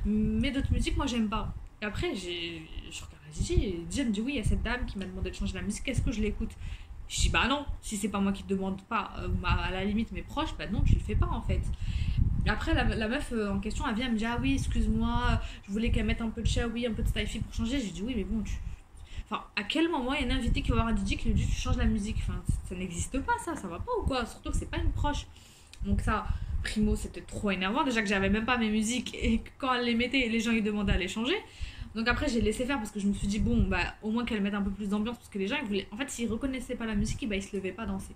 mais d'autres musiques, moi j'aime pas. Et après, je regarde la DJ, et DJ me dit, oui, il y a cette dame qui m'a demandé de changer la musique, est-ce que je l'écoute? Je dis, bah non, si c'est pas moi qui te demande pas, à la limite mes proches, bah non, tu le fais pas en fait. Après, la meuf en question, elle vient, elle me dit, ah oui, excuse-moi, je voulais qu'elle mette un peu de Shawi, un peu de Staifi pour changer. J'ai dit, oui, mais bon, Enfin, à quel moment il y a une invitée qui va voir un DJ qui lui dit, tu changes la musique? Enfin, ça n'existe pas, ça va pas ou quoi? Surtout que c'est pas une proche. Donc ça, primo, c'était trop énervant. Déjà que j'avais même pas mes musiques et que quand elle les mettait, les gens ils demandaient à les changer. Donc après, j'ai laissé faire parce que je me suis dit, bon, bah au moins qu'elle mette un peu plus d'ambiance parce que les gens ils voulaient. En fait, s'ils reconnaissaient pas la musique, bah ils se levaient pas danser.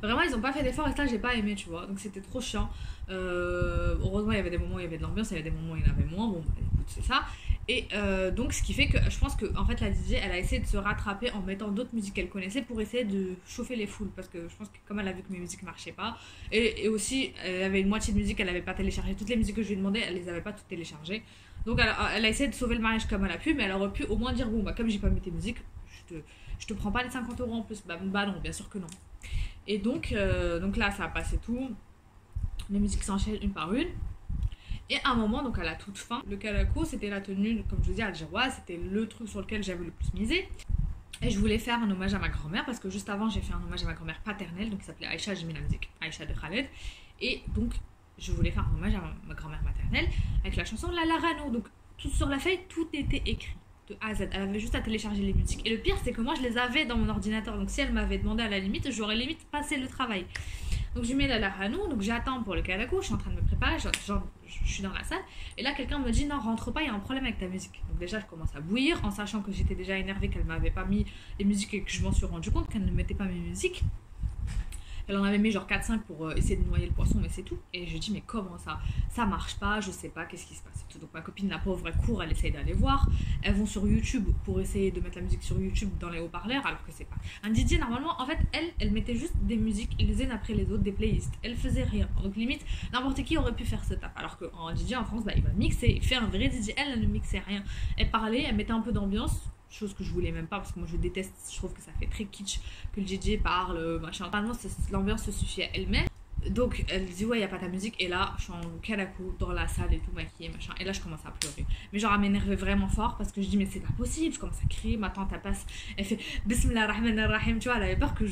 Vraiment, ils ont pas fait d'effort et ça, j'ai pas aimé, tu vois. Donc c'était trop chiant. Heureusement, il y avait des moments où il y avait de l'ambiance, il y avait des moments où il y en avait moins. Bon, bah, écoute, c'est ça. Et donc, ce qui fait que je pense que en fait, la DJ, elle a essayé de se rattraper en mettant d'autres musiques qu'elle connaissait pour essayer de chauffer les foules. Parce que je pense que comme elle a vu que mes musiques marchaient pas, et aussi, elle avait une moitié de musique, elle avait pas téléchargé. Toutes les musiques que je lui ai demandé, elle les avait pas toutes téléchargées. Donc, elle a essayé de sauver le mariage comme elle a pu, mais elle aurait pu au moins dire, bon, bah, comme j'ai pas mis tes musiques, je te prends pas les 50 € en plus. Bah non, bien sûr que non. Et donc là, ça a passé tout. Les musiques s'enchaînent une par une. Et à un moment, donc à la toute fin, le Kalako, c'était la tenue, comme je vous dis, algéroise. C'était le truc sur lequel j'avais le plus misé. Et je voulais faire un hommage à ma grand-mère parce que juste avant, j'ai fait un hommage à ma grand-mère paternelle, donc qui s'appelait Aïcha, j'ai mis la musique Aïcha de Khaled. Et donc, je voulais faire un hommage à ma grand-mère maternelle avec la chanson La Larano. Donc, tout sur la feuille, tout était écrit de A à Z. Elle avait juste à télécharger les musiques. Et le pire, c'est que moi, je les avais dans mon ordinateur. Donc, si elle m'avait demandé à la limite, j'aurais limite passé le travail. Donc, je mets la Larano. Donc, j'attends pour le Kalako. Je suis en train de me préparer. Je suis dans la salle. Et là, quelqu'un me dit, non, rentre pas, il y a un problème avec ta musique. Donc, déjà, je commence à bouillir en sachant que j'étais déjà énervée qu'elle m'avait pas mis les musiques et que je m'en suis rendu compte qu'elle ne mettait pas mes musiques. Elle en avait mis genre 4-5 pour essayer de noyer le poisson, mais c'est tout. Et je dis, mais comment ça? Ça marche pas, je sais pas, qu'est-ce qui se passe? Donc ma copine, la pauvre, elle court, elle essaye d'aller voir. Elles vont sur YouTube pour essayer de mettre la musique sur YouTube dans les haut-parleurs, alors que c'est pas. Un DJ, normalement, en fait, elle mettait juste des musiques les unes après les autres, des playlists. Elle faisait rien. Donc limite, n'importe qui aurait pu faire ce taf. Alors qu'en DJ en France, bah, il va mixer, il fait un vrai DJ. Elle ne mixait rien. Elle parlait, elle mettait un peu d'ambiance. Chose que je voulais même pas parce que moi je déteste, je trouve que ça fait très kitsch que le DJ parle, machin. Normalement, l'ambiance se suffit à elle-même. Donc elle dit ouais, y a pas ta musique, et là je suis en Kalako dans la salle et tout maquillée machin, et là je commence à pleurer, mais genre à m'énerver vraiment fort parce que je dis mais c'est pas possible. Je commence à crier, ma tante elle passe, elle fait Bismillah Rahman Rahim, tu vois, elle avait peur que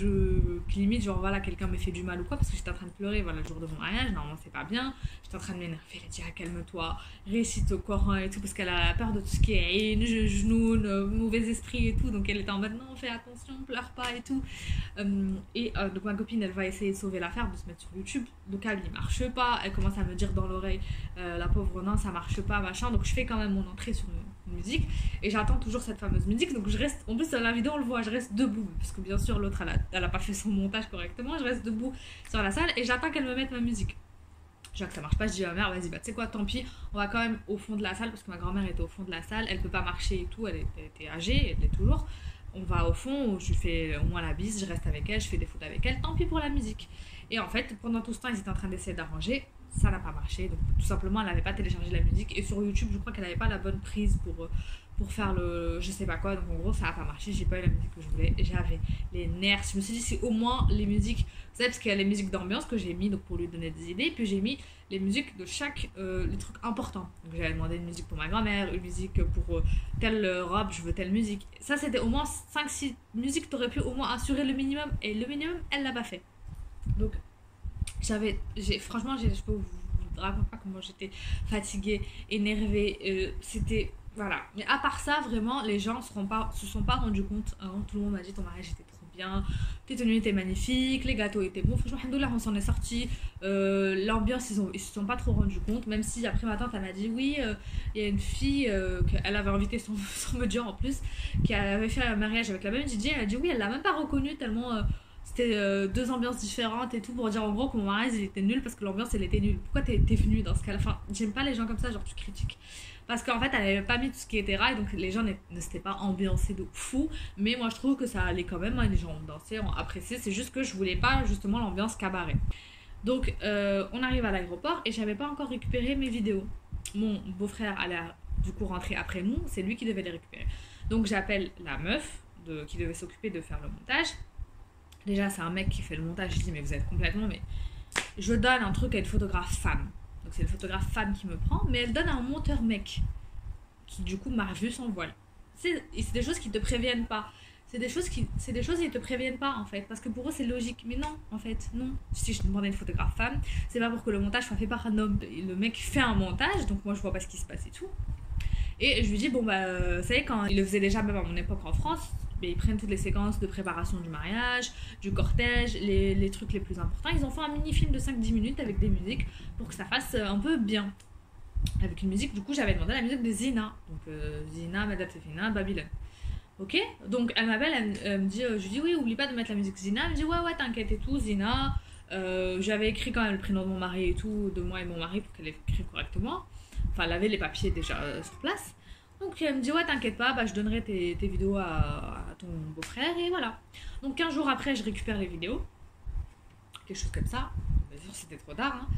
limite genre voilà quelqu'un me fait du mal ou quoi, parce que j'étais en train de pleurer, voilà, le jour de mon mariage, normalement c'est pas bien, j'étais en train de m'énerver. Elle a dit ah, calme-toi, récite au Coran et tout, parce qu'elle a peur de tout ce qui est genoux, mauvais esprit et tout, donc elle était en mode non, fais attention, pleure pas et tout. Donc ma copine elle va essayer de sauver l'affaire, de se mettre sur YouTube. Donc elle il marche pas, elle commence à me dire dans l'oreille la pauvre non ça marche pas machin, donc je fais quand même mon entrée sur une musique et j'attends toujours cette fameuse musique. Donc je reste, en plus dans la vidéo on le voit, je reste debout parce que bien sûr l'autre elle a pas fait son montage correctement, je reste debout sur la salle et j'attends qu'elle me mette ma musique. Je vois que ça marche pas, je dis à ma mère vas-y, bah tu sais quoi, tant pis, on va quand même au fond de la salle parce que ma grand-mère était au fond de la salle, elle peut pas marcher et tout, elle était âgée, elle l'est toujours. On va au fond, je lui fais au moins la bise, je reste avec elle, je fais des photos avec elle, tant pis pour la musique. Et en fait, pendant tout ce temps, ils étaient en train d'essayer d'arranger, ça n'a pas marché, donc tout simplement, elle n'avait pas téléchargé la musique, et sur YouTube, je crois qu'elle n'avait pas la bonne prise pour faire le je sais pas quoi, donc en gros, ça n'a pas marché, j'ai pas eu la musique que je voulais, j'avais les nerfs. Je me suis dit, c'est au moins les musiques, vous savez, parce qu'il y a les musiques d'ambiance que j'ai mis donc pour lui donner des idées, puis j'ai mis les musiques de chaque, les trucs importants. Donc j'avais demandé une musique pour ma grand-mère, une musique pour telle robe, je veux telle musique. Ça, c'était au moins 5-6 musiques, t'aurais pu au moins assurer le minimum, et le minimum, elle l'a pas fait. Donc, franchement, je peux vous raconter pas comment j'étais fatiguée, énervée, c'était, voilà. Mais à part ça, vraiment, les gens se sont pas rendus compte, tout le monde m'a dit ton mariage était trop bien, les tenues étaient magnifiques, les gâteaux étaient bons. Franchement, alhamdoulilah, on s'en est sorti. L'ambiance, ils se sont pas trop rendus compte, même si après ma tante, elle m'a dit oui, il y a une fille qu'elle avait invitée sans me dire en plus, qui avait fait un mariage avec la même DJ. Elle a dit oui, elle l'a même pas reconnue tellement. C'était deux ambiances différentes et tout pour dire en gros que mon mariage il était nul parce que l'ambiance elle était nulle. Pourquoi t'es venue dans ce cas-là? Enfin, j'aime pas les gens comme ça, genre tu critiques. Parce qu'en fait, elle avait pas mis tout ce qui était rail, donc les gens ne s'étaient pas ambiancés de fou. Mais moi je trouve que ça allait quand même, hein, les gens ont dansé, ont apprécié. C'est juste que je voulais pas justement l'ambiance cabaret. Donc on arrive à l'aéroport et j'avais pas encore récupéré mes vidéos. Mon beau-frère allait du coup rentrer après nous, c'est lui qui devait les récupérer. Donc j'appelle la meuf qui devait s'occuper de faire le montage. Déjà, c'est un mec qui fait le montage. Je dis, mais vous êtes complètement. Mais je donne un truc à une photographe femme. Donc, c'est une photographe femme qui me prend. Mais elle donne à un monteur mec. Qui, du coup, m'a vu sans voile. C'est des choses qui te préviennent pas. C'est des choses qui te préviennent pas, en fait. Parce que pour eux, c'est logique. Mais non, en fait, non. Si je demandais une photographe femme, c'est pas pour que le montage soit fait par un homme. Le mec fait un montage. Donc, moi, je vois pas ce qui se passe et tout. Et je lui dis, bon, bah, vous savez, quand il le faisait déjà, même à mon époque en France. Mais ils prennent toutes les séquences de préparation du mariage, du cortège, les trucs les plus importants. Ils ont fait un mini-film de 5-10 minutes avec des musiques pour que ça fasse un peu bien. Avec une musique, du coup, j'avais demandé la musique de Zina. Donc, Zina, Madame Sefina, Babylone. Ok? Donc, elle m'appelle, elle me dit, je lui dis, oui, oublie pas de mettre la musique Zina. Elle me dit, ouais, t'inquiète et tout, Zina. J'avais écrit quand même le prénom de mon mari et tout, de moi et mon mari, pour qu'elle écrive correctement. Enfin, elle avait les papiers déjà sur place. Donc elle me dit ouais t'inquiète pas, bah, je donnerai tes vidéos à ton beau-frère et voilà. Donc 15 jours après je récupère les vidéos, quelque chose comme ça, bien sûr c'était trop tard hein.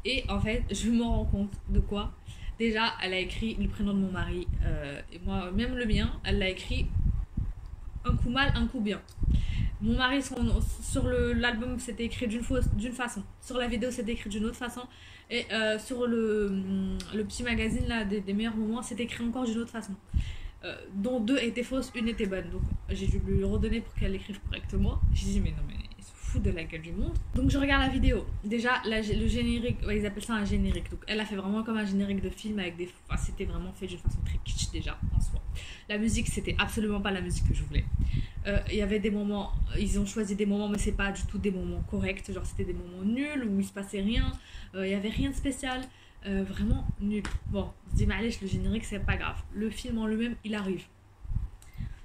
Et en fait je me rends compte de quoi. Déjà elle a écrit le prénom de mon mari et moi même le mien, elle l'a écrit un coup mal, un coup bien. Mon mari sur l'album c'était écrit d'une façon, sur la vidéo c'était écrit d'une autre façon. Et sur le petit magazine là, des meilleurs moments, c'était écrit encore d'une autre façon. Dont 2 étaient fausses, une était bonne. Donc j'ai dû lui redonner pour qu'elle l'écrive correctement. J'ai dit mais non mais ils se foutent de la gueule du monde. Donc je regarde la vidéo. Déjà le générique, ouais, ils appellent ça un générique. Donc elle a fait vraiment comme un générique de film avec des... Enfin, c'était vraiment fait d'une façon très kitsch déjà en soi. La musique c'était absolument pas la musique que je voulais. Il y avait des moments, ils ont choisi des moments mais c'est pas du tout des moments corrects. Genre c'était des moments nuls où il se passait rien. Il y avait rien de spécial. Vraiment nul. Bon, je dis, mais allez, le générique, c'est pas grave. Le film en lui-même, il arrive.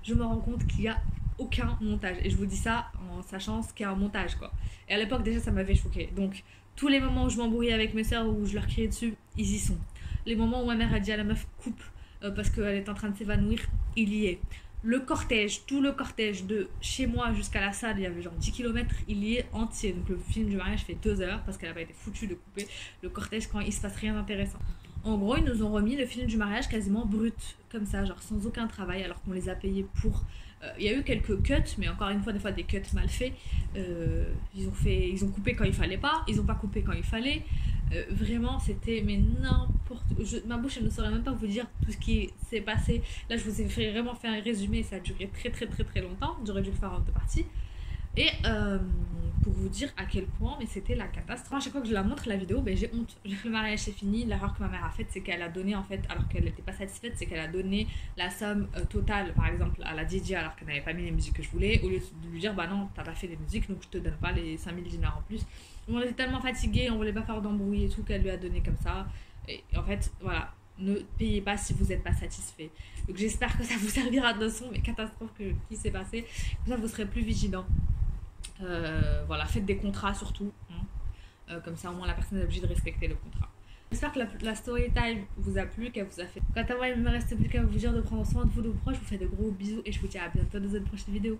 Je me rends compte qu'il y a aucun montage. Et je vous dis ça en sachant ce qu'est un montage, quoi. Et à l'époque, déjà, ça m'avait choqué. Donc, tous les moments où je m'embrouillais avec mes soeurs, où je leur criais dessus, ils y sont. Les moments où ma mère a dit à la meuf, coupe, parce qu'elle est en train de s'évanouir, il y est. Le cortège, tout le cortège de chez moi jusqu'à la salle, il y avait genre 10 km, il y est entier. Donc le film du mariage fait 2 heures parce qu'elle n'a pas été foutue de couper le cortège quand il se passe rien d'intéressant. En gros, ils nous ont remis le film du mariage quasiment brut, comme ça, genre sans aucun travail, alors qu'on les a payés pour. Il y a eu quelques cuts, mais encore une fois, des fois des cuts mal faits. Ils ont coupé quand il fallait pas, ils ont pas coupé quand il fallait. Vraiment, c'était mais n'importe. Ma bouche, elle ne saurait même pas vous dire tout ce qui s'est passé. Là, je vous ai vraiment fait un résumé, ça a duré très longtemps. J'aurais dû le faire en 2 parties. Et pour vous dire à quel point, mais c'était la catastrophe. À chaque fois que je la montre la vidéo, ben, j'ai honte. Le mariage c'est fini. L'erreur que ma mère a faite, c'est qu'elle a donné en fait, alors qu'elle n'était pas satisfaite, c'est qu'elle a donné la somme totale, par exemple, à la DJ alors qu'elle n'avait pas mis les musiques que je voulais, au lieu de lui dire bah non, t'as pas fait les musiques, donc je te donne pas les 5000 dinars en plus. On était tellement fatigués, on voulait pas faire d'embrouille et tout qu'elle lui a donné comme ça. Et en fait, voilà. Ne payez pas si vous n'êtes pas satisfait. Donc j'espère que ça vous servira de leçon, mais catastrophe qui s'est passée. Comme ça, vous serez plus vigilant. Voilà, faites des contrats surtout. Hein. Comme ça, au moins, la personne est obligée de respecter le contrat. J'espère que la story time vous a plu, qu'elle vous a fait. Quant à moi, il ne me reste plus qu'à vous dire de prendre soin de vous, de vos proches. Je vous fais de gros bisous et je vous dis à bientôt dans une prochaine vidéo.